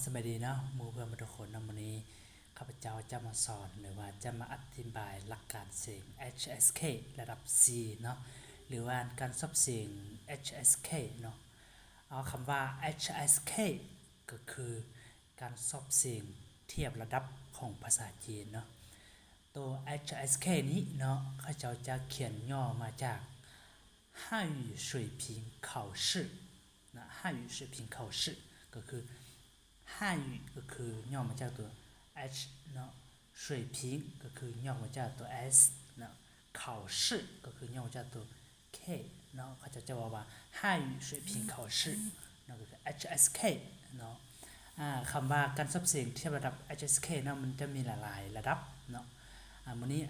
สวัสดีเนาะหมู่เพื่อนทุกคนนะวันนี้ข้าพเจ้าจะมาสอนหรือว่าจะมาอธิบายหลักการเสียง HSK ระดับ C เนาะหรือว่าการสอบเสียง HSK เนาะเอาคำว่า HSK ก็คือการสอบเสียงเทียบระดับของภาษาจีนเนาะตัว HSK นี้เนาะข้าพเจ้าจะเขียนย่อมาจาก汉语水平考试นะ汉语水平考试ก็คือ汉语ก็คือย่อมาจากตัว H เนาะ水平ก็คือย่อมาจากตัว S เนาะ考试ก็คือย่อมาจากตัว K เนาะเขาจะว่า汉语水平考试เนาะก็คือ HSK เนาะคำว่าการสอบเสียงเทียบระดับ HSK เนาะมันจะมีหลายๆระดับเนาะวันนี้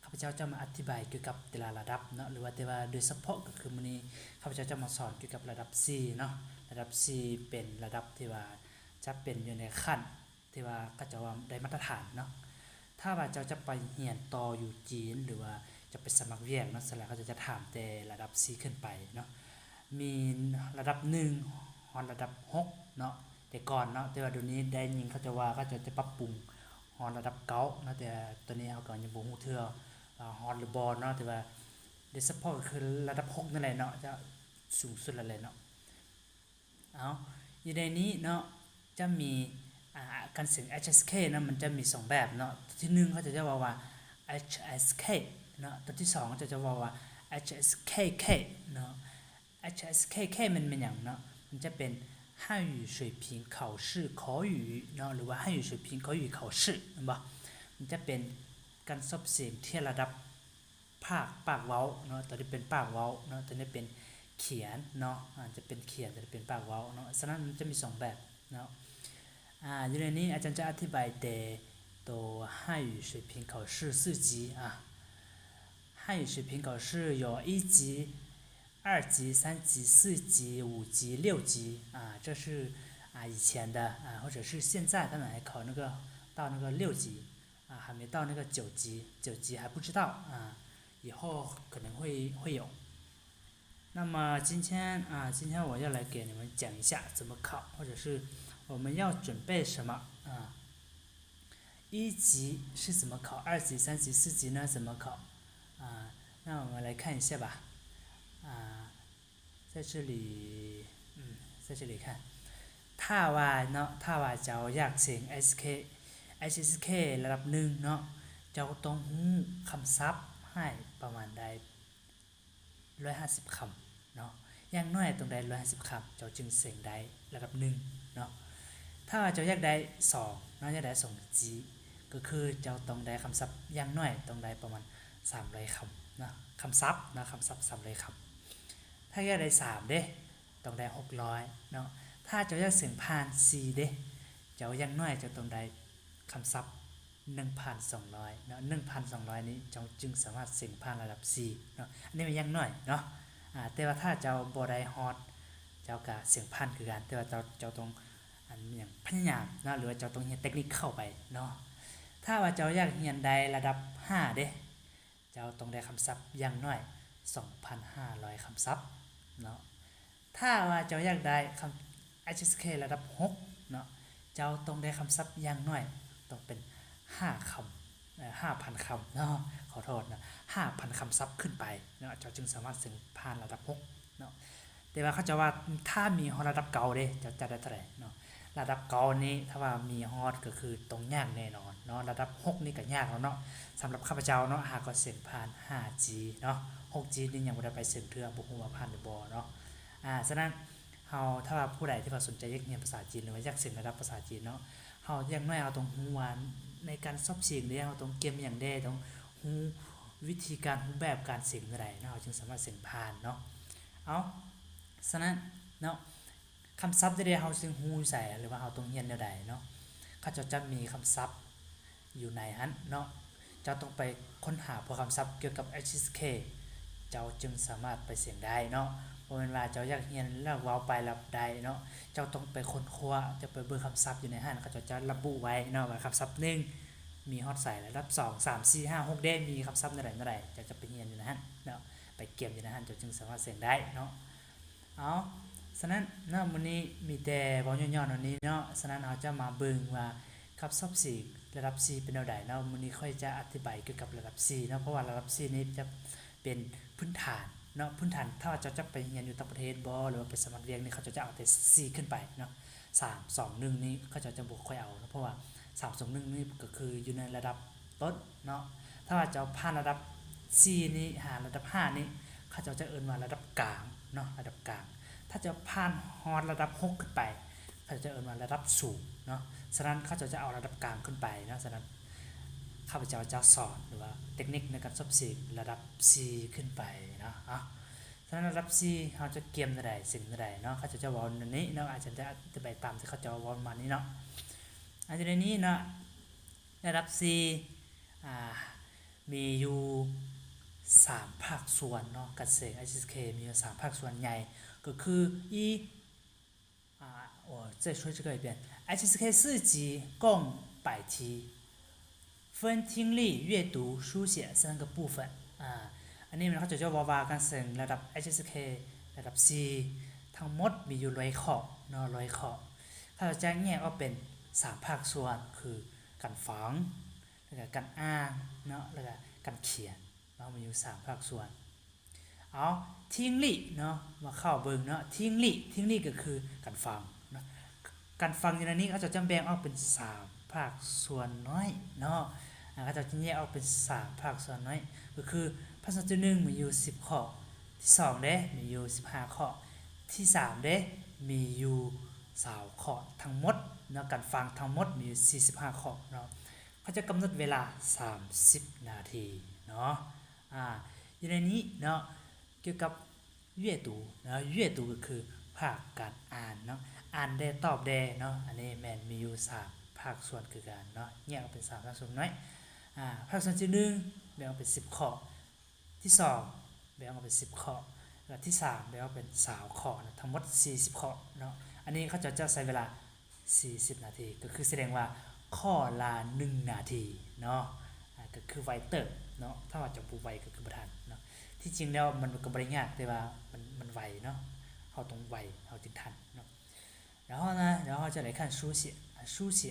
ข้าพเจ้าจะมาอธิบายเกี่ยวกับแต่ละระดับเนาะหรือว่าแต่ว่าโดยเฉพาะก็คือวันนี้ข้าพเจ้าจะมาสอนเกี่ยวกับระดับ C เนาะระดับ C เป็นระดับที่ว่าจะเป็นอยู่ในขั้นที่ว่าก็จะว่าได้มาตรฐานเนาะถ้าว่าเจ้าจะไปเรียนต่ออยู่จีนหรือว่าจะไปสมัครเรียนเนาะเสร็จแล้วเขาจะถามแต่ระดับ C ขึ้นไปเนาะมีระดับ1ฮอนระดับ6เนาะแต่ก่อนเนาะแต่ว่าเดี๋ยวนี้ได้ยินเขาจะว่าก็จะปรับปรุงฮอนระดับ9เนาะแต่ตอนนี้เขาก็ยังบ่ฮู้เทื่อฮอนหรือบอลเนาะแต่ว่าโดยเฉพาะก็คือระดับ6นั่นแหละเนาะจะสูงสุดแล้วแหละเนาะเอาอยู่ในนี้เนาะจะมีการเสียง HSK นะมันจะมี2แบบเนาะที่1เขาจะว่า HSK เนาะตัวที่2เขาจะว่า HSKK เนาะ HSKK มันเป็นอย่างเนาะมันจะเป็น汉语水平考试口语เนาะหรือว่า汉语水平口语考试เห็นบ่มันจะเป็นการสอบเสียงที่ระดับปากเว้าเนาะตัวนี้เป็นปากเว้าเนาะตัวนี้เป็นเขียนเนาะจะเป็นเขียนตัวนี้เป็นปากเว้าเนาะฉะนั้นมันจะมี2แบบเนาะอยู่ในนี้อาจารย์จะอธิบายแต่ตัว汉语水平考试4级汉语水平考试有1级2级3级4级5级6级这是以前的或者是现在他们还考那个到那个6级还没到那个9级还不知道以后可能会有那么今天我要来给你们讲一下怎么考或者是我们要准备什么1级是怎么考2级3级4级呢怎么考那我们来看一下吧在这里在这里看ถ้าว่าเจ้าอยากเสียง HSK ระดับ1เนาะเจ้าต้องรู้คำศัพท์ให้ประมาณได้150คำเนาะอย่างน้อยต้องได้150คำเจ้าจึงเสียงได้ระดับ1เนาะถ้าว่าเจ้าอยากได้2เนาะอยากได้2 G ก็คือเจ้าต้องได้คำศัพท์อย่างน้อยต้องได้ประมาณ300คำนะคำศัพท์นะคำศัพท์300คำถ้าอยากได้3เด้ต้องได้600เนาะถ้าเจ้าอยากเสียงผ่าน4เด้เจ้าอย่างน้อยจะต้องได้คำศัพท์ 1,200 เนาะ 1,200 นี้เจ้าจึงสามารถเสียงผ่านระดับ C เนาะอันนี้มันอย่างน้อยเนาะแต่ว่าถ้าเจ้าบ่ได้ฮอดเจ้าก็เสียงผ่านคือกันแต่ว่าเจ้าต้องอย่างพยายามเนาะหรือว่าเจ้าต้องเรียนเทคนิคเข้าไปเนาะถ้าว่าเจ้าอยากเรียนได้ระดับ5เด้เจ้าต้องได้คำศัพท์อย่างน้อย 2,500 คำศัพท์เนาะถ้าว่าเจ้าอยากได้คำ HSK ระดับ6เนาะเจ้าต้องได้คำศัพท์อย่างน้อยต้องเป็น5คำ5,000 คำเนาะขอโทษนะ 5,000 คำศัพท์ขึ้นไปเนาะเจ้าจึงสามารถเสียงผ่านระดับ6เนาะแต่ว่าเขาจะว่าถ้ามีฮอดระดับเก่าเด้เจ้าจะได้เท่าไหร่เนาะระดับเก่านี้ถ้าว่ามีฮอดก็คือตรงยากแน่นอนเนาะระดับ6นี่ก็ยากแล้วเนาะสำหรับข้าพเจ้าเนาะหากก็เสียงผ่าน 5G เนาะ 6G นี่ยังบ่ได้ไปเสียงเทื่อบ่ฮู้ว่าผ่านหรือบ่เนาะฉะนั้นเฮาถ้าว่าผู้ใดที่ว่าสนใจอยากเรียนภาษาจีนหรือว่าอยากเสียงระดับภาษาจีนเนาะเฮาอย่างน้อยเอาตรงฮู้ว่าในการสอบเสียงเด้เฮาต้องเก็บอย่างใดต้องฮู้วิธีการฮู้แบบการเสียงจังได๋เนาะจึงสามารถเสียงผ่านเนาะฉะนั้นเนาะคำศัพท์ที่เฮาสิฮู้ใส่หรือว่าเฮาต้องเรียนแนวใดเนาะเขาจะมีคำศัพท์อยู่ในหั้นเนาะเจ้าต้องไปค้นหาพวกคำศัพท์เกี่ยวกับ HSK เจ้าจึงสามารถไปเสียงได้เนาะบ่แม่นว่าเจ้าอยากเรียนแล้วเว้าไปแล้วได้เนาะเจ้าต้องไปค้นคว้าจะไปเบิ่งคำศัพท์อยู่ในหั้นเขาจะระบุไว้เนาะว่าคำศัพท์1มีฮอดใส่ระดับ2 3 4 5 6เด้มีคำศัพท์ใดจะไปเรียนอยู่ในหั้นเนาะไปเก็บอยู่ในหั้นเจ้าจึงสามารถเสียงได้เนาะ ฉะนั้นเนาะมื้อนี้มีแต่เว้าย่อๆเนาะนี้เนาะฉะนั้นเราจะมาเบิ่งว่าครับซอบ4ระดับ4เป็นแนวใดเนาะมื้อนี้ค่อยจะอธิบายเกี่ยวกับระดับ4เนาะเพราะว่าระดับ4นี้จะเป็นพื้นฐานเนาะพื้นฐานถ้าเจ้าจะไปเรียนอยู่ต่างประเทศบ่หรือว่าไปสมัครเรียนนี่เขาจะเอาแต่4ขึ้นไปเนาะ3 2 1นี่เขาจะบ่ค่อยเอาเพราะว่า3 2 1นี่ก็คืออยู่ในระดับต้นเนาะถ้าว่าเจ้าผ่านระดับ4นี่หาระดับ5นี่เขาจะเอิ้นว่าระดับกลางเนาะระดับกลางถ้าจะผ่านฮอดระดับ6ขึ้นไปเขาจะเอิ้นว่าระดับสูงเนาะฉะนั้นเขาจะเอาระดับกลางขึ้นไปเนาะฉะนั้นข้าพเจ้าจะสอนหรือว่าเทคนิคในการสอบระดับ C ขึ้นไปเนาะฉะนั้นระดับ C เขาจะเกียมได้สิ่งได้เนาะเขาจะเว้าอันนี้เนาะอาจจะอธิบายตามที่เขาจะเว้ามานี้เนาะอันนี้เนาะระดับ C มีอยู่3ภาคส่วนเนาะการเสก HSK มีอยู่3ภาคส่วนใหญ่ก็คือ我再说这个一遍 HSK 4级共100题分听力阅读书写3个部分อันนี้มันเขาจะว่ากันเสงระดับ HSK ระดับ C ทั้งหมดมีอยู่100ข้อเนาะ100ข้อถ้าเราจะแยกออกเป็น3ภาคส่วนคือการฟังแล้วก็การอ่านเนาะแล้วก็การเขียนเนาะมีอยู่3ภาคส่วนเอาทิ้งลี่เนาะมาเข้าเบิ่งเนาะทิ้งลี่ก็คือการฟังเนาะการฟังในนี้เขาจะแบ่งออกเป็น3ภาคส่วนน้อยเนาะเขาจะแยกออกเป็น3ภาคส่วนน้อยก็คือภาคส่วนที่1มีอยู่10ข้อที่2เด้มีอยู่15ข้อที่3เด้มีอยู่20ข้อทั้งหมดเนาะการฟังทั้งหมดมีอยู่45ข้อเนาะเขาจะกำหนดเวลา30นาทีเนาะอยู่ในนี้เนาะเกี่ยวกับ阅读เนาะ阅读ก็คือภาคการอ่านเนาะอ่านได้ตอบได้เนาะอันนี้แม่นมีอยู่3ภาคส่วนคือกันเนาะแยกออกเป็น3ภาคส่วนน้อยภาคส่วนที่1แบ่งออกเป็น10ข้อที่2แบ่งออกเป็น10ข้อและที่3แบ่งออกเป็น20ข้อนะทั้งหมด40ข้อเนาะอันนี้เขาจะใช้เวลา40นาทีก็คือแสดงว่าข้อละ1นาทีเนาะก็คือไวเตอร์เนาะถ้าว่าจะบ่ไวก็คือบ่ทันเนาะที่จริงแล้วมันก็บ่ได้ยากแต่ว่ามันไวเนาะเฮาต้องไวเฮาจึงทันเนาะ然后呢然后จะ来看书写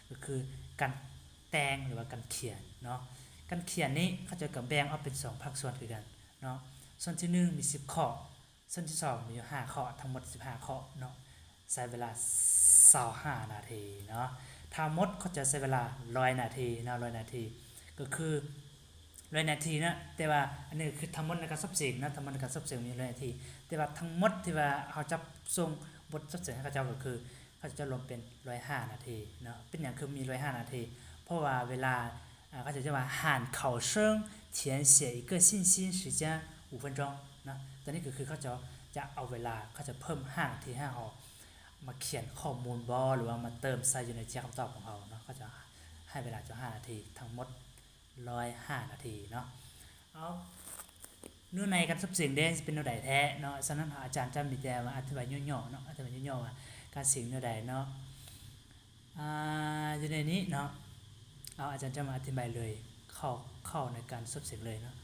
ก็คือการแต่งหรือว่าการเขียนเนาะการเขียนนี้เขาจะแบ่งออกเป็น2ภาคส่วนคือกันเนาะส่วนที่1มี10ข้อส่วนที่2มีอยู่5ข้อทั้งหมด15ข้อเนาะใช้เวลา25นาทีเนาะทั้งหมดเขาจะใช้เวลา100นาทีเนาะ100นาทีก็คือ100นาทีนะแต่ว่าอันนี้คือทั้งหมดในการสอบเสียงนะทั้งหมดในการสอบเสียงมี100นาทีแต่ว่าทั้งหมดที่ว่าเขาจะส่งบทสอบเสียงให้เขาเจ้าก็คือเขาจะรวมเป็น105นาทีเนาะเป็นอย่างคือมี105นาทีเพราะว่าเวลาเขาจะว่า喊考生填写一个信息时间5分钟นะตอนนี้ก็คือเขาจะเอาเวลาเขาจะเพิ่ม5นาทีให้เรามาเขียนข้อมูลบ่หรือว่ามาเติมใส่อยู่ในคำตอบของเราเนาะเขาจะให้เวลาจะ5นาทีทั้งหมด105นาทีเนาะเอาเนื้อในการสอบเสียงได้เป็นแนวใดแท้เนาะฉะนั้นอาจารย์จะมีแต่ว่าอธิบายย่อๆเนาะอธิบายย่อๆว่าการเสียงแนวใดเนาะอยู่ในนี้เนาะเอาอาจารย์จะมาอธิบายเลยเข้าในการสอบเสียงเลยเนาะ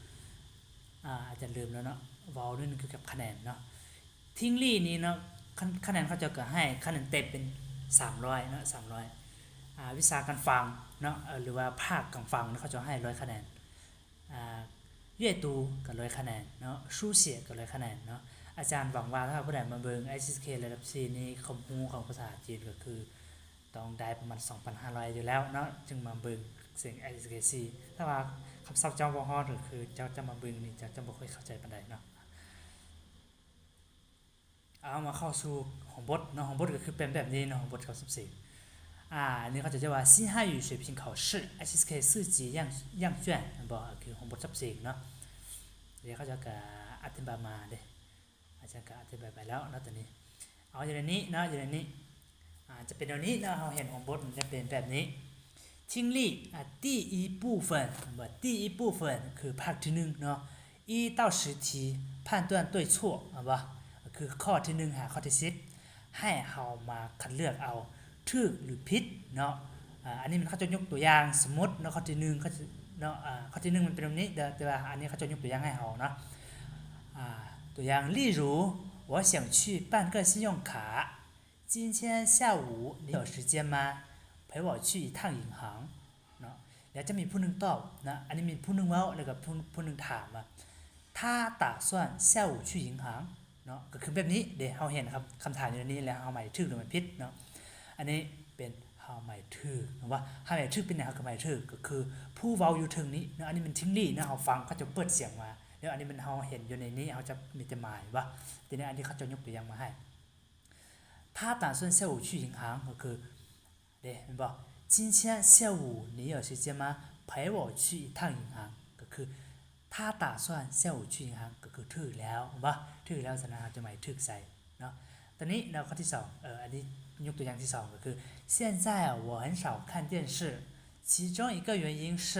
อาจารย์ลืมแล้วเนาะเว้าด้วยนึงคือกับคะแนนเนาะทิ้งลี่นี้เนาะคะแนนเขาจะก็ให้คะแนนเต็มเป็น300เนาะ300วิชาการฟังเนาะหรือว่าภาคการฟังเขาจะให้100คะแนน阅读ก็100คะแนนเนาะ书写ก็100คะแนนเนาะอาจารย์หวังว่าถ้าผู้ใดมาเบิ่ง HSK ระดับ C นี้ความรู้ของภาษาจีนก็คือต้องได้ประมาณ 2,500 อยู่แล้วเนาะจึงมาเบิ่งเสียง HSK C ถ้าว่าคำศัพท์เจ้าบ่ฮอดก็คือเจ้าจะมาเบิ่งนี่จะบ่ค่อยเข้าใจปานใดเนาะเอามาเข้าสู่ของบทเนาะของบทก็คือเป็นแบบนี้เนาะของบทเขา14นี่เขาจะเรียกว่า新汉语水平考试 HSK 4级样卷บ่คือของบท14เนาะเดี๋ยวเขาจะก็อธิบายมาเด้อาจารย์ก็อธิบายไปแล้วเนาะตอนนี้เอาอยู่ในนี้เนาะอยู่ในนี้จะเป็นแบบนี้เนาะเราเห็นของบทมันจะเป็นแบบนี้听力第一部分บ่第一部分คือภาคที่1เนาะ1到10题判断对错บ่คือข้อที่1หาข้อที่10ให้เฮามาคัดเลือกเอาถูกหรือผิดเนาะอันนี้มันเขาจะยกตัวอย่างสมมุติเนาะข้อที่1เขาเนาะข้อที่1มันเป็นแบบนี้แต่ว่าอันนี้เขาจะยกตัวอย่างให้เฮาเนาะตัวอย่าง例如我想去办个信用卡今天下午你有时间吗陪我去一趟银行เนาะแล้วจะมีผู้หนึ่งตอบนะอันนี้มีผู้หนึ่งเว้าแล้วก็ผู้หนึ่งถามว่าถ้า打算下午去银行เนาะก็คือแบบนี้เดี๋ยวเราเห็นครับคำถามอยู่ในนี้แล้วเราหมายถึงหรือมันผิดเนาะอันนี้เป็นเราหมายถึงว่าเราหมายถึงเป็นอย่างไรหมายถึงก็คือผู้เว้าอยู่ถึงนี้เนาะอันนี้มันทิ้งลี่นะเราฟังเขาจะเปิดเสียงมาเดี๋ยวอันนี้มันเราเห็นอยู่ในนี้เราจะมีแต่หมายว่าทีนี้อันนี้เขาจะยกตัวอย่างมาให้他打算下午去银行ก็คือเดี๋ยวเห็นป่ะ今天下午你有时间吗陪我去一趟银行ก็คือ他打算下午去银行ก็คือถือแล้วเห็นป่ะถือแล้วสนะจะหมายถึงใส่เนาะตอนนี้เราข้อที่2อันนี้ยกตัวอย่างที่2ก็คือ现在我很少看电视其中一个原因是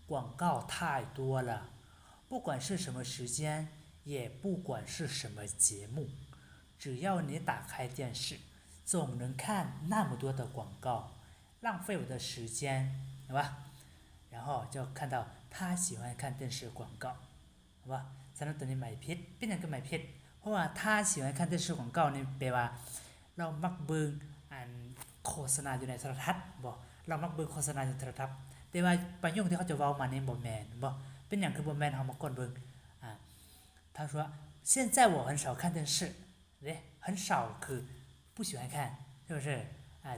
广告太多了不管是什么时间也不管是什么节目只要你打开电视总能看那么多的广告浪费我的时间对吧然后就看到他喜欢看电视广告好吧ฉะนั้นตัวนี้หมายผิดเป็นอย่างก็หมายผิดเพราะว่าถ้า喜欢看电视广告นี่แปลว่าเรามักเบิ่งอันโฆษณาอยู่ในโทรทัศน์บ่เรามักเบิ่งโฆษณาอยู่ในโทรทัศน์แต่ว่าประโยคที่เขาจะเว้ามานี่บ่แม่นบ่เป็นอย่างคือบ่แม่นเฮามาก่อนเบิ่ง他说现在我很少看电视对很少คือ不喜欢看是不是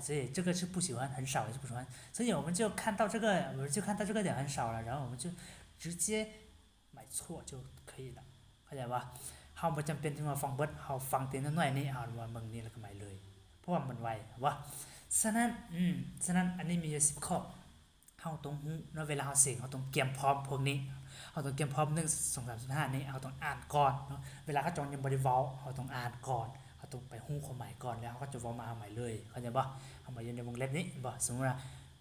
所以这个是不喜欢很少也是不喜欢所以我们就看到这个我们就看到这个点很少了然后我们就直接买错就可以了เข้าใจป่ะเฮาบ่จำเป็นที่มาฟังเบิดเฮาฟังเต็มน้อยๆนี่เฮาว่ามึงนี่แล้วก็หมายเลยเพราะว่ามันไวว่าฉะนั้นอันนี้มีอยู่10ข้อเฮาต้องฮู้เนาะเวลาเฮาเสียงเฮาต้องเตรียมพร้อมพวกนี้เฮาต้องเตรียมพร้อม1 2 3 4 5นี่เฮาต้องอ่านก่อนเนาะเวลาเขาจองยังบ่ได้เว้าเฮาต้องอ่านก่อนเขาต้องไปฮู้ความหมายก่อนแล้วเขาก็จะเว้ามาหมายเลยเข้าใจบ่เฮามาอยู่ในวงเล็บนี้บ่สมมุติว่า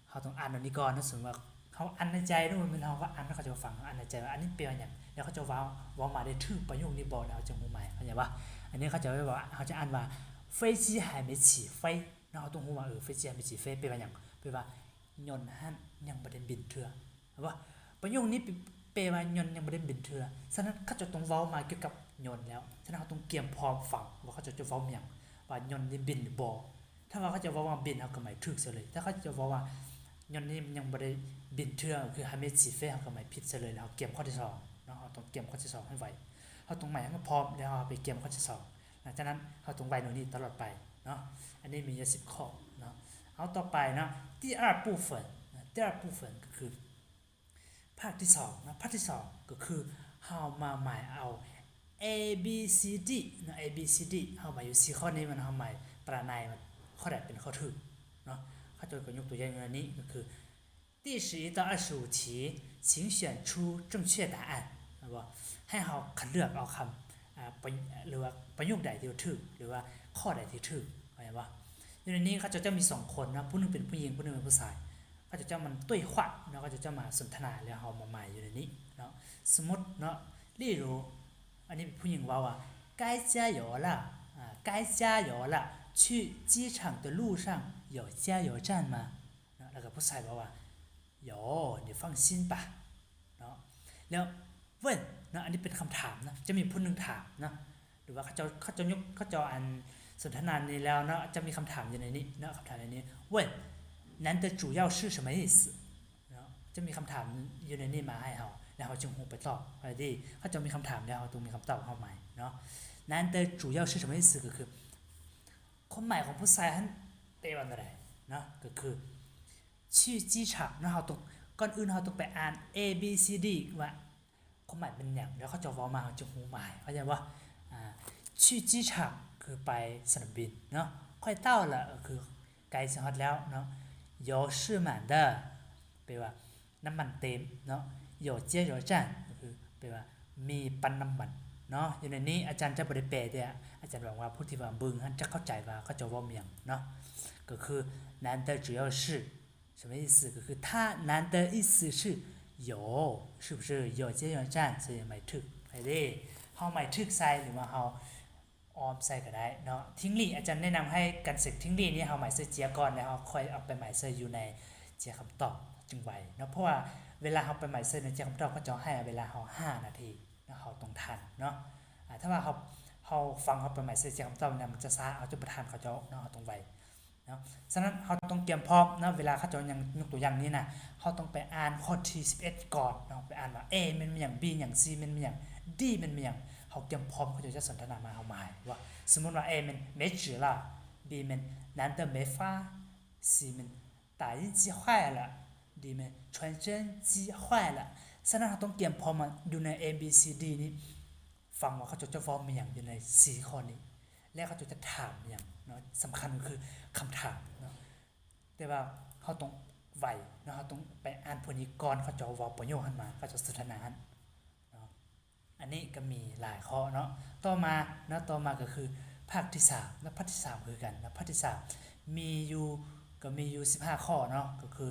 เฮาต้องอ่านอันนี้ก่อนนะสมมุติว่าเขาอ่านในใจด้วยมันเฮาก็อ่านแล้วเขาจะฟังอ่านในใจว่าอันนี้แปลว่าหยังแล้วเขาจะเว้ามาได้ถึงประโยคนี้บ่แล้วจะฮู้หมายเข้าใจบ่อันนี้เขาจะว่าเขาจะอ่านว่า飞机还没起飞แล้วเขาต้องฮู้ว่า飞机还没起飞แปลว่าหยังแปลว่ายนต์หั้นยังบ่ได้บินเทื่อเข้าบ่ประโยคนี้แปลว่ายนต์ยังบ่ได้บินเทื่อฉะนั้นเขาจะต้องเว้ามาเกี่ยวกับยนต์แล้วฉะนั้นเขาต้องเตรียมพร้อมฟังว่าเขาจะเว้าหยังว่ายนต์นี่บินหรือบ่ถ้าว่าเขาจะเว้าว่าบินเฮาก็หมายถูกซะเลยถ้าเขาจะเว้าว่ายนต์นี่ยังบ่ได้บินเทื่อคือ还没起飞เฮาก็หมายผิดซะเลยแล้วเตรียมข้อที่2เนาะเฮาต้องเตรียมข้อที่2ให้ไวเฮาต้องหมายให้มันพร้อมแล้วเฮาไปเตรียมข้อที่2หลังจากนั้นเฮาต้องไว้ตรงนี้ตลอดไปเนาะอันนี้มีอยู่10ข้อเนาะเอาต่อไปเนาะ第二部分ก็คือภาคที่2นะภาคที่2ก็คือเฮามาหมายเอา A B C D นะ A B C D เฮาหมายอยู่4ข้อนี้มันเฮาหมายปรานัยมันข้อใดเป็นข้อถูกเนาะเขาจะยกตัวอย่างอันนี้ก็คือ第11到25题请选出正确答案นะบ่ให้เฮาคัดเลือกเอาคำหรือว่าประโยคใดที่ถูกหรือว่าข้อใดที่ถูกเข้าใจบ่อยู่ในนี้เขาจะมี2คนนะผู้นึงเป็นผู้หญิงผู้นึงเป็นผู้ชายเขาจะมัน对话แล้วก็จะมาสนทนาแล้วเฮามาหมายอยู่ในนี้เนาะสมมุติเนาะ例如อันนี้ผู้หญิงว่า该加油了该加油了去机场的路上有加油站吗แล้วก็ผู้ชายว่า有你放心吧เนาะแล้ว问เนาะอันนี้เป็นคำถามนะจะมีผู้นึงถามนะหรือว่าเขาจะอันสนทนานี้แล้วเนาะจะมีคำถามอยู่ในนี้เนาะคำถามในนี้问难的主要是什么意思เนาะจะมีคำถามอยู่ในนี้มาให้เฮาแล้วเฮาจึงฮู้ไปตอบอะไรดีเขาจะมีคำถามแล้วเฮาต้องมีคำตอบเฮาใหม่เนาะ难的主要是什么意思ก็คือความหมายของผู้ชายหั่นแปลว่าอะไรเนาะก็คือ去机场เนาะเฮาต้องก่อนอื่นเฮาต้องไปอ่าน A B C D ว่าความหมายเป็นหยังแล้วเขาจะเว้ามาเฮาจึงฮู้หมายเข้าใจบ่去机场คือไปสนามบินเนาะค่อยเต้าละคือใกล้สิฮอดแล้วเนาะ有是满的แปลว่าน้ำมันเต็มเนาะ有加油站ก็คือแปลว่ามีปั๊มน้ำมันเนาะอยู่ในนี้อาจารย์จะบ่ได้แปลแต่อาจารย์บอกว่าผู้ที่ว่าเบิ่งจะเข้าใจว่าเขาจะเว้าหยังเนาะก็คือ难的主要是什么意思ก็คือถ้า难的意思是有是不是有加油站所以หมายถึกไปเด้เฮาหมายถึกใส่หรือว่าเฮาออมใส่ก็ได้เนาะทิ้งลี่อาจารย์แนะนำให้กันศึกทิ้งลี่นี่เฮาหมายใส่เจียก่อนแล้วเฮาค่อยเอาไปหมายใส่อยู่ในเจียคำตอบจึงไวเนาะเพราะว่าเวลาเฮาไปหมายใส่ในเจียคำตอบเขาจะให้เวลาเฮา5นาทีเนาะเฮาต้องทันเนาะถ้าว่าเฮ เขาฟังเขาไปใหม่ใส่เสียงคำตอบเนี่ยมันจะช้าเอาจนประธานเขาจะเนาะต้องไวเนาะฉะนั้นเขาต้องเตรียมพร้อมนะเวลาเขาจะยังยกตัวอย่างนี้นะเขาต้องไปอ่านข้อที่11ก่อนเนาะไปอ่านว่า A มันมีอย่าง B อย่าง C มันมีอย่าง D มันมีอย่างเขาเตรียมพร้อมเขาจะสนทนามาเขาหมายว่าสมมติว่า A มัน没纸了 B มัน难得没发 C มัน打印机坏了 D มัน传真机坏了ฉะนั้นเขาต้องเตรียมพร้อมมาอยู่ใน A B C D นี้ฟังว่าเขาจะฟ้องมีอย่างอยู่ใน4ข้อนี้และเขาจะถามอย่างเนาะสำคัญก็คือคำถามเนาะแต่ว่าเขาต้องไวเนาะเขาต้องไปอ่านพวกนี้ก่อนเขาจะวอลประโยคขึ้นมาเขาจะสนทนาเนาะอันนี้ก็มีหลายข้อเนาะต่อมาก็คือภาคที่3และภาคที่3คือกันนะภาคที่3มีอยู่15ข้อเนาะก็คือ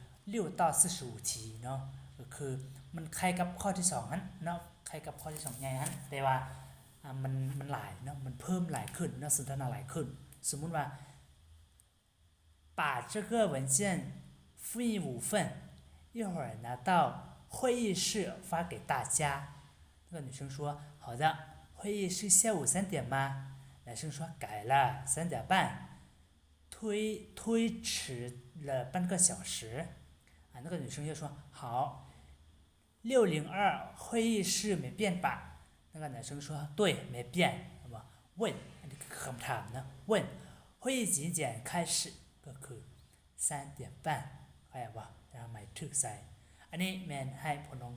26到45题เนาะก็คือมันคล้ายกับข้อที่2นั้นเนาะคล้ายกับข้อที่2ไงฮะแต่ว่ามันหลายเนาะมันเพิ่มหลายขึ้นเนาะสนทนาหลายขึ้นสมมุติว่า把这个文件复印5份一会儿拿到会议室发给大家那个女生说好的会议是下午3点吗男生说改了3点半推迟了半个小时那个女生就说好602会议室没变吧那个男生说对没变问อันนี้คือคำถามนะ问会议几点开始ก็คือ3点半เข้าใจป่ะหมายถึงใส่อันนี้แมนให้ผลน้อง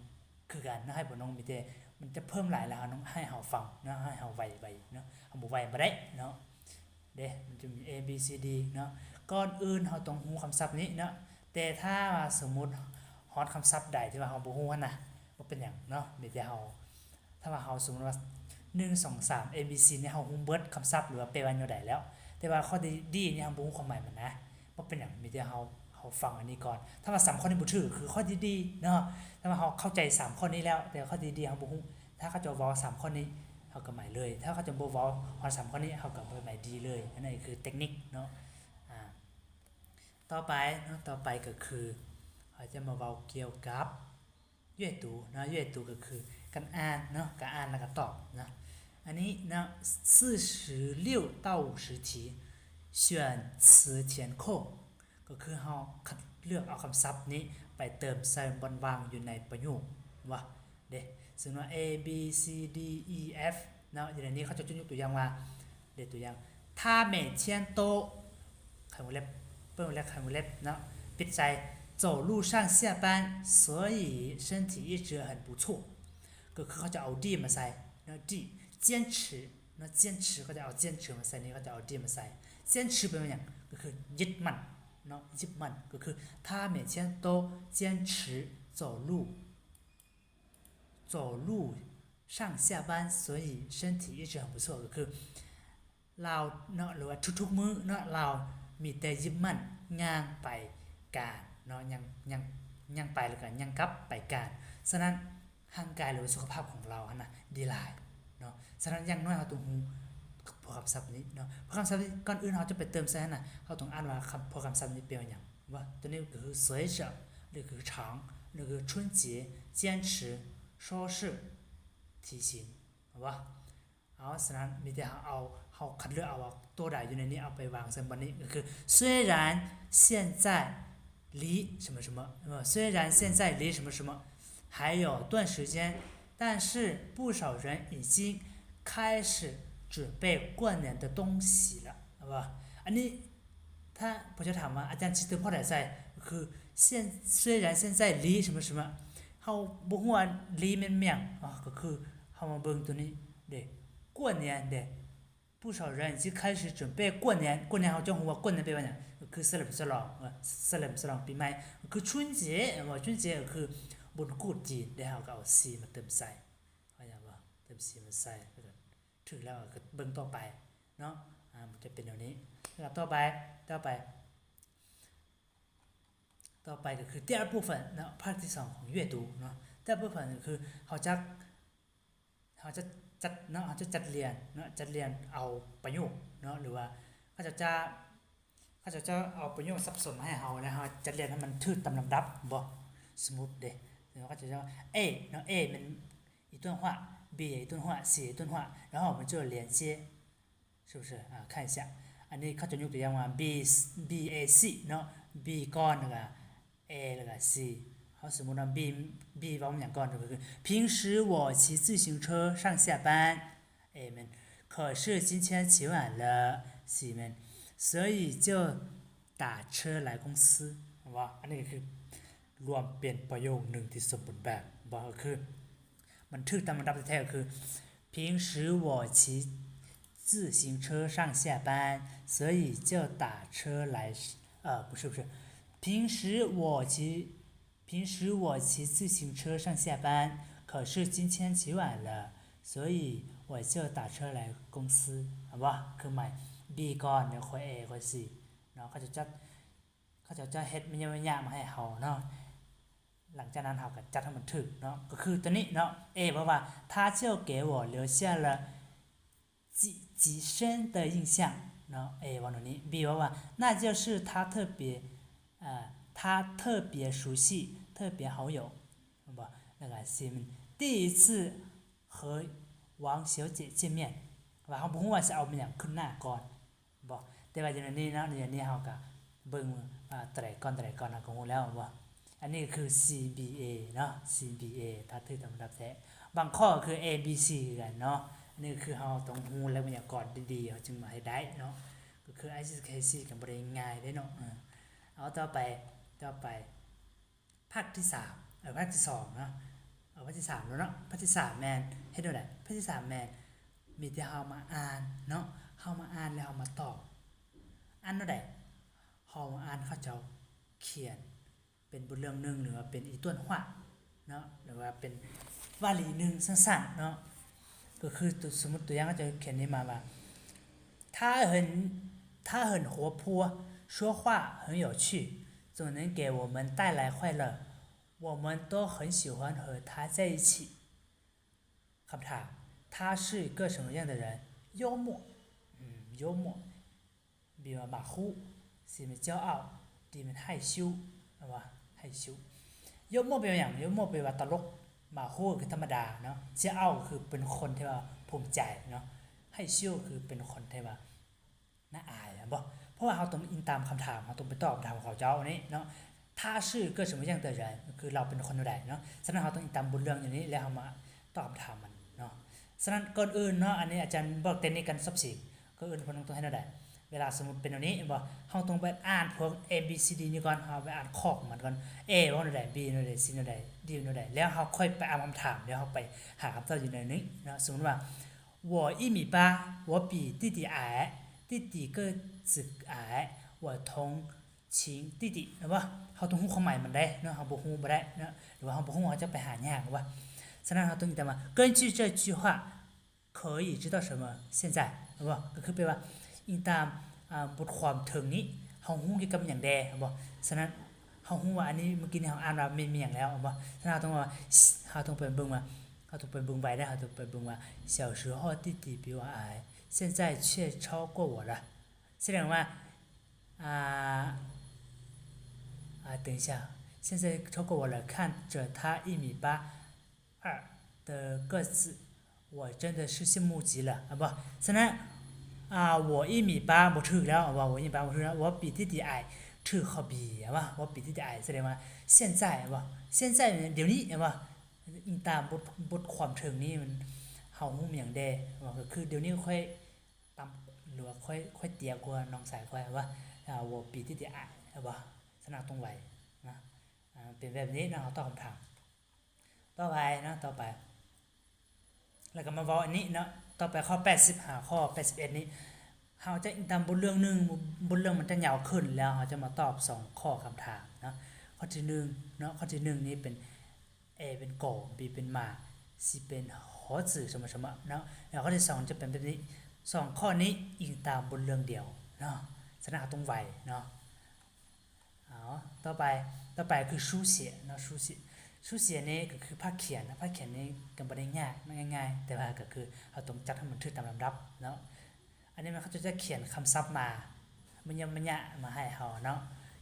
คือกันนะให้ผลน้องมีแต่มันจะเพิ่มหลายแล้วน้องให้เขาฟังนะให้เขาไวเนาะเขาบอกไวมาได้เนาะเด้มันจะมี A B C D เนาะก่อนอื่นเขาต้องรู้คำศัพท์นี้เนาะแต่ถ้าสมมุติฮอตคำศัพท์ใดที่ว่าเขาบ่รู้นะว่าเป็นอย่างเนาะมีแต่เขาถ้าว่าเขาสมมติว่า1 2 3 A B C เนี่ยเขาฮู้เบิดคำศัพท์หรือว่าแปลว่าอย่างใดแล้วแต่ว่าข้อดีเนี่ยเขาบ่ฮู้ความหมายมันนะว่าเป็นอย่างมีแต่เขาฟังอันนี้ก่อนถ้าว่า3ข้อนี้บ่ถือคือข้อดีเนาะถ้าว่าเขาเข้าใจ3ข้อนี้แล้วแต่ข้อดีเขาบ่ฮู้ถ้าเขาจะเว้า3ข้อนี้เขาก็หมายเลยถ้าเขาจะบ่เว้าฮอด3ข้อนี้เขาก็บ่หมายดีเลยอันนี้คือเทคนิคเนาะต่อไปก็คือเขาจะมาเว้าเกี่ยวกับ阅读นะ阅读ก็คือการอ่านเนาะการอ่านแล้วก็ตอบนะอันนี้นะ46到50题选词填空ก็คือเราคัดเลือกเอาคำศัพท์นี้ไปเติมใส่บนวางอยู่ในประโยคว่าเด้ซึ่งว่า A B C D E F เนาะอย่างนี้เขาจะยกตัวอย่างว่าเด็ตัวอย่าง他每天都ขันวงเล็บเปิดวงเล็บขันวงเล็บเนาะปิดใจ走路上下班所以身体一直很不错ก็คือเขาจะเอาดีมาใส่เนาะดี坚持เนาะ坚持เขาจะเอา坚持มาใส่นี่เขาจะเอาดีมาใส่坚持เป็นอย่างก็คือยึดมั่นเนาะยึดมั่นก็คือ他每天都坚持走路上下班所以身体一直很不错ก็คือเราเนาะหรือว่าทุกๆมื้อเนาะเรามีแต่ยึดมั่นย่างไปการเนาะยังไปแล้วก็ยังกลับไปการฉะนั้นร่างกายหรือสุขภาพของเรานะดีหลายเนาะฉะนั้นอย่างน้อยเราต้องรู้พอคำศัพท์นี้เนาะพอคำศัพท์นี้ก่อนอื่นเราจะไปเติมใส่นะเราต้องอ่านว่าพอคำศัพท์นี้เป็นอย่างว่าตัวนี้ก็คือ随着หรือคือ长หรือคือ春节坚持说是提醒好吧เอาฉะนั้นมีแต่เขาคัดเลือกเอาตัวใดอยู่ในนี้เอาไปวางใส่บนนี้ก็คือ虽然现在离什么什么虽然现在离什么什么还有段时间但是不少人已经开始准备过年的东西了好吧อันนี้ถ้าผมจะถามว่าอาจารย์ชิดเติมข้อไหนใส่คือ虽然现在离什么什么เขาบอกว่า离มันเมียงก็คือเขามาเบิ่งตัวนี้เด็ก过年เด็ก不少人已经开始准备过年เขาจะหัว过年แปลว่าอย่างคือเฉลิมฉลองปีใหม่คือ春节春节ก็คือบุญกูดจีนได้เขาก็เอาซีมาเติมใส่เข้าใจป่ะเติมซีมาใส่ถึงแล้วก็เบิ่งต่อไปเนาะมันจะเป็นแบบนี้แล้วต่อไปก็คือ第二部分เนาะภาคที่2ของ阅读เนาะ第二部分ก็คือเขาจะจัดเนาะเขาจะจัดเรียนเนาะจัดเรียนเอาประโยคเนาะหรือว่าเขาจะเอาประโยคสับสนมาให้เฮานะฮะจัดเรียนให้มันถูกตามลำดับบ่สมมุติเด้เขาจะว่า A เนาะ A มัน一段话 B B 一段话 C 一段话然后我们就连接是不是啊看一下อันนี้เขาจะยกตัวอย่างว่า B A C เนาะ B ก่อนแล้วก็ A แล้วก็ C เขาสมมุติว่า B ว่ามันอย่างก่อนก็คือ平时我骑自行车上下班 A มัน可是今天起晚了 C มัน所以就打车来公司ว่าอันนี้คือรวมเป็นประโยคหนึ่งที่สมบูรณ์แบบว่าคือมันถูกตามลำดับแท้ๆคือ平时我骑自行车上下班所以就打车来不是平时我骑自行车上下班可是今天起晚了所以我就打车来公司เอาวะคือหมาย B ก่อนเดี๋ยวค่อย A ค่อย C เนาะเขาจะเฮ็ดมันยากๆมาให้เฮาเนาะหลังจากนั้นเราก็จัดให้มันถูกเนาะก็คือตัวนี้เนาะ A บอกว่า他就给我留下了极深的印象เนาะ A ว่าตรงนี้ B บอกว่า那就是他特别熟悉特别好友บ่แล้วก็ C มัน第一次和王小姐见面ว่าเขาบ่ฮู้ว่าสิเอามันหยังขึ้นหน้าก่อนบ่แต่ว่าอย่างนี้เนาะอย่างนี้เฮาก็เบิ่งแตรก่อนเราก็ฮู้แล้วบ่อันนี้คือ CBA เนาะ CBA ถ้าถือตามลำดับแท้บางข้อคือ ABC กันเนาะนี่คือเราต้องฮู้และบรรยากาศดีๆเราจึงมาให้ได้เนาะก็คือ ICC กันบ่ได้ง่ายเด้เนาะเอาต่อไปภาคที่3ภาคที่2เนาะภาคที่3แล้วเนาะภาคที่3แม่นเฮ็ดจังได๋ภาคที่3แม่นมีแต่เฮามาอ่านเนาะเฮามาอ่านแล้วเฮามาตอบอ่านจังได๋เฮามาอ่านเขาเจ้าเขียนเป็นบทเรื่องนึงหรือว่าเป็นอีต้นฮวดเนาะหรือว่าเป็นวลีนึงสั้นๆเนาะก็คือสมมุติตัวอย่างก็จะเขียนนี้มาว่า他很活泼说话很有趣总能给我们带来快乐我们都很喜欢和他在一起คำถาม他是一个什么样的人幽默幽默 B ว่า马虎 C เป็น骄傲 D เป็น害羞ว่า害羞幽默เป็นอย่าง幽默เป็นว่าตลกมาฮู้คือธรรมดาเนาะเจ้าคือเป็นคนที่ว่าภูมิใจเนาะให้ชิ่วคือเป็นคนที่ว่าน่าอายบ่เพราะว่าเราต้องอิงตามคำถามเราต้องไปตอบคำถามของเขาเจ้านี้เนาะ他是个什么样的人คือเราเป็นคนใดเนาะฉะนั้นเราต้องอิงตามบทเรื่องอย่างนี้แล้วเรามาตอบคำถามมันเนาะฉะนั้นก่อนอื่นเนาะอันนี้อาจารย์บอกเทคนิคการซับซิงก่อนอื่นเพิ่นต้องให้เท่าใดเวลาสมมุติเป็นแบบนี้บ่เฮาต้องไปอ่านพวก A B C D นี่ก่อนเฮาไปอ่านข้อของมันก่อน A ว่าจังได๋ B ว่าจังได๋ C ว่าจังได๋ D ว่าจังได๋แล้วเฮาค่อยไปอ่านคำถามแล้วเฮาไปหาคำตอบอยู่ในนี้เนาะสมมุติว่า我1.8米我比弟弟矮弟弟个子矮我同情弟弟เนาะบ่เฮาต้องฮู้ความหมายมันได้เนาะเฮาบ่ฮู้บ่ได้เนาะหรือว่าเฮาบ่ฮู้เฮาจะไปหายากว่าฉะนั้นเฮาต้องอิงตามว่า根据这句话可以知道什么现在เนาะบ่ก็คือแปลว่าอิงตามบทความถึงนี้เฮาฮู้เกี่ยวกับหยังแดบ่ฉะนั้นเฮาฮู้ว่าอันนี้เมื่อกี้นี่เฮาอ่านว่ามีหยังแล้วบ่ฉะนั้นเฮาต้องว่าเฮาต้องไปเบิ่งว่าเฮาต้องไปเบิ่งไว้ได้เฮาต้องไปเบิ่งว่า小时候弟弟比我矮现在却超过我了แสดงว่า等一下现在超过我了看着他1.82米的个子我真的是羡慕极了บ่ฉะนั้น我1.8米บ่ถูกแล้วว่า我1.8米บ่ถูกแล้ว我比弟弟矮ถูกข้อ B ว่า我比弟弟矮แสดงว่า现在ว่า现在เดี๋ยวนี้ว่าอิงตามบทความถึงนี้มันเฮาฮู้หยังแดว่าก็คือเดี๋ยวนี้ค่อยตามหรือว่าค่อยเตี้ยกว่าน้องสายค่อยว่า我比弟弟矮ว่าฉะนั้นต้องไวนะเป็นแบบนี้นะเฮาตอบคำถามต่อไปนะต่อไปแล้วก็มาเว้าอันนี้เนาะต่อไปข้อ85ข้อ81นี้เฮาจะอิงตามบทเรื่องนึงบทเรื่องมันจะยาวขึ้นแล้วเฮาจะมาตอบ2ข้อคำถามเนาะข้อที่1เนาะข้อที่1นี้เป็น A เป็นโก B เป็นหมา C เป็นหอจื่อ什么ๆเนาะแล้วข้อที่2จะเป็นแบบนี้2ข้อนี้อิงตามบทเรื่องเดียวเนาะฉะนั้นต้องไวเนาะเอาต่อไปคือ书写เนาะ书写นี่ก็คือภาคเขียนนะภาคเขียนนี่ก็บ่ได้ยากง่ายๆแต่ว่าก็คือเราต้องจัดให้มันถูกตามลำดับเนาะอันนี้มันเขาจะเขียนคำศัพท์มามันยะมาให้เฮาเนาะ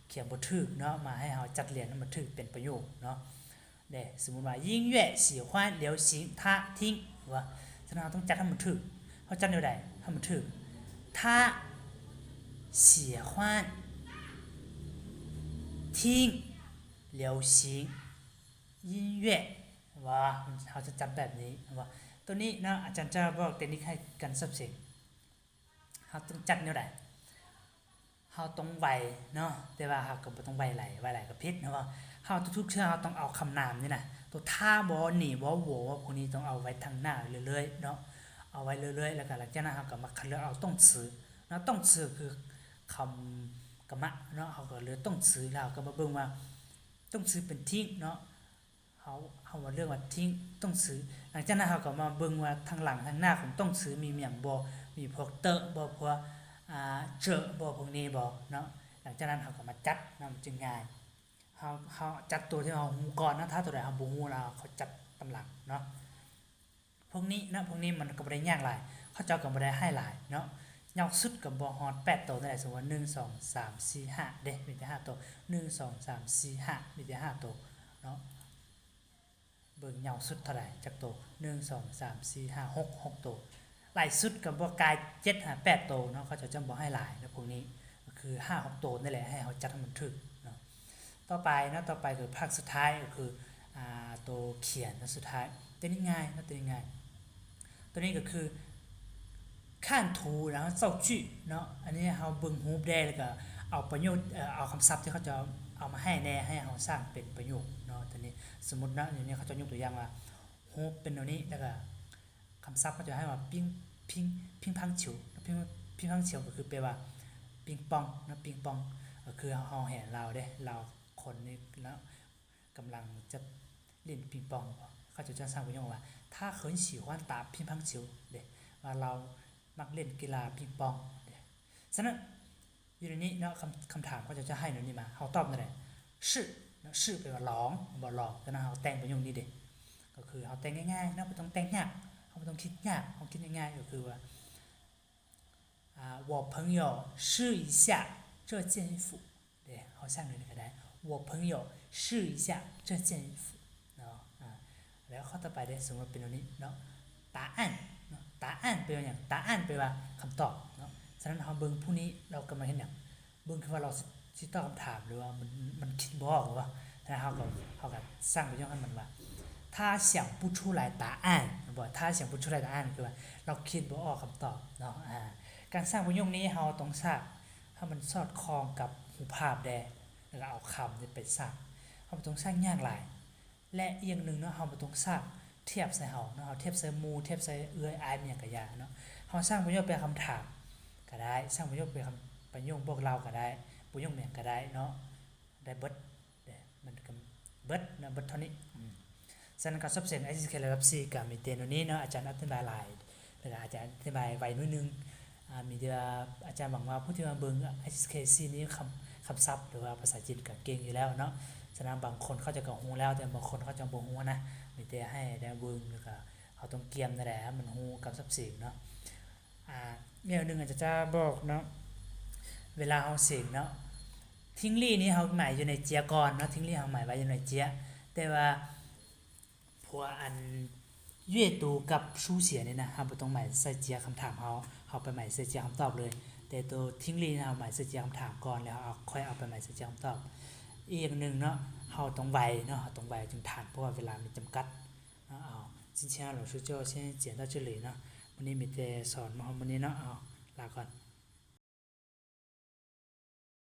เขียนบ่ถูกเนาะมาให้เฮาจัดเรียนให้มันถูกเป็นประโยคเนาะเด้สมมุติว่า音乐喜欢流行他听ว่าฉะนั้นเราต้องจัดให้มันถูกเขาจัดแนวใดให้มันถูก他喜欢听流行音乐ว่าเขาจะจำแบบนี้ว่าตัวนี้นะอาจารย์จะบอกเทคนิคให้กันสับเสียงเขาต้องจัดแนวใดเขาต้องไวเนาะแต่ว่าเขาก็บ่ต้องไวไหลก็ผิดนะว่าเขาทุกๆเชื่อเขาต้องเอาคำนามนี่นะตัวท่าบ่หนีบ่โหพวกนี้ต้องเอาไว้ทางหน้าเรื่อยๆเนาะเอาไว้เรื่อยๆแล้วก็หลังจากนั้นเขาก็มาคัดเลือกเอาต้องซื้อเนาะต้องซื้อคือคำกรรมะเนาะเขาก็เลือกต้องซื้อแล้วก็มาเบิ่งว่าต้องซื้อเป็นทิ้งเนาะเขาว่าเรื่องว่าทิ้งต้องซื้อหลังจากนั้นเขาก็มาเบิ่งว่าทางหลังทางหน้าของต้องซื้อมีหยังบ่มีพวกเตอะบ่พวกเจอบ่พวกนี้บ่เนาะหลังจากนั้นเขาก็มาจัดนะมันจึงง่ายเขาจัดตัวที่เขาฮู้ก่อนนะถ้าตัวใดเขาบ่ฮู้แล้วเขาจัดตำหลังเนาะพวกนี้นะพวกนี้มันก็บ่ได้ยากหลายเขาเจ้าก็บ่ได้ให้หลายเนาะยาวสุดก็บ่ฮอด8ตัวนั่นแหละสมมุติว่า1 2 3 4 5เด้มีแต่5ตัว1 2 3 4 5มีแต่5ตัวเนาะเบิ่งยาวสุดเท่าไหร่จักตัว1 2 3 4 5 6ตัวหลายสุดก็บ่กาย7 5 8ตัวเนาะเขาจะบ่ให้หลายนะพวกนี้ก็คือ5 6ตัวนั่นแหละให้เขาจัดให้มันถูกเนาะต่อไปคือภาคสุดท้ายก็คือตัวเขียนสุดท้ายตัวนี้ง่ายนะตัวนี้ง่ายตัวนี้ก็คือขั้นทูแล้วเจ้าจื่อเนาะอันนี้เราเบิ่งรูปได้แล้วก็เอาประโยชน์เอาคำศัพท์ที่เขาจะเอามาให้แน่ให้เราสร้างเป็นประโยคเนาะตัวนี้สมมุตินะอย่างนี้เขาจะยกตัวอย่างว่ารูปเป็นตัวนี้แล้วก็คำศัพท์เขาจะให้ว่าพิงพังฉิวพิงพังฉิวก็คือแปลว่าปิงปองนะปิงปองก็คือเราเห็นเราได้เราคนนี้แล้วกำลังจะเล่นปิงปองเขาจะสร้างประโยคว่าถ้าเขิน喜欢打乒乓球เด้ว่าเรามักเล่นกีฬาปิงปองฉะนั้นอยู่ในนี้เนาะคำถามเขาจะให้หนูนี่มาเขาตอบนั่นแหละชื่อเนาะชื่อแปลว่าร้องบ่ร้องฉะนั้นเขาแต่งประโยคนี้เด้ก็คือเขาแต่งง่ายๆเนาะไม่ต้องแต่งยากเขาไม่ต้องคิดยากเขาคิดง่ายๆก็คือว่า我朋友试一下这件衣服เด้เขาสร้างเลยก็ได้我朋友试一下这件衣服เนาะแล้วข้อต่อไปได้สมมติเป็นตัวนี้เนาะ答案答案แปลว่าอย่าง答案แปลว่าคำตอบเนาะฉะนั้นเราเบิ่งผู้นี้เรากำลังเห็นอย่างเบิ่งคือว่าเราสิตอบคำถามหรือว่ามันคิดบ่ออกหรือว่าแต่เขาก็สร้างประโยคให้มันว่า他想不出来答案บอก他想不出来答案คือว่าเราคิดบ่ออกคำตอบเนาะการสร้างประโยคนี้เราต้องสร้างให้มันสอดคล้องกับรูปภาพแดแล้วก็เอาคำนี้ไปสร้างเราต้องสร้างยากหลายและอีกอย่างหนึ่งเนาะเราต้องสร้างเทียบใส่เฮาเนาะเทียบใส่หมู่เทียบใส่เอื้อยอ้ายเนี่ยก็ยากเนาะเฮาสร้างประโยคเป็นคำถามก็ได้สร้างประโยคเป็นคำประโยคบอกเล่าก็ได้ประโยคเนี่ยก็ได้เนาะได้เบิดมันก็เบิดนะเบิดเท่านี้ฉะนั้นการสอบเสียง HSK ระดับ 4 ก็มีเตนนี้เนาะอาจารย์อธิบายหลายแล้วก็อาจารย์อธิบายไว้นิดนึงมีแต่ว่าอาจารย์หวังว่าผู้ที่มาเบิ่ง HSK 4นี้คำศัพท์หรือว่าภาษาจีนก็เก่งอยู่แล้วเนาะฉะนั้นบางคนเขาจะก็ฮู้แล้วแต่บางคนเขาจะบ่ฮู้นะมีแต่ให้ได้เบิ่งแล้วก็เขาต้องเกียมนั่นแหละมันฮู้กับซับเสียงเนาะแนวนึงอาจจะบอกเนาะเวลาเฮาเสียงเนาะทิ้งลี่นี่เฮาหมายอยู่ในเจียก่อนเนาะทิ้งลี่เฮาหมายไว้อยู่ในเจียแต่ว่าพวกอัน阅读กับ书写นี่นะเฮาบ่ต้องหมายใส่เจียคำถามเฮาไปหมายใส่เจียคำตอบเลยแต่ตัวทิ้งลี่เฮาหมายใส่เจียคำถามก่อนแล้วเอาค่อยเอาไปหมายใส่เจียคำตอบอีกอย่างนึงเนาะเฮาต้องไวเนาะต้องไวจึงทันเพราะว่าเวลามีจำกัด今天老师就先讲到这里呢วันนี้มีแต่สอนมาวันนี้เนาะลาก่อน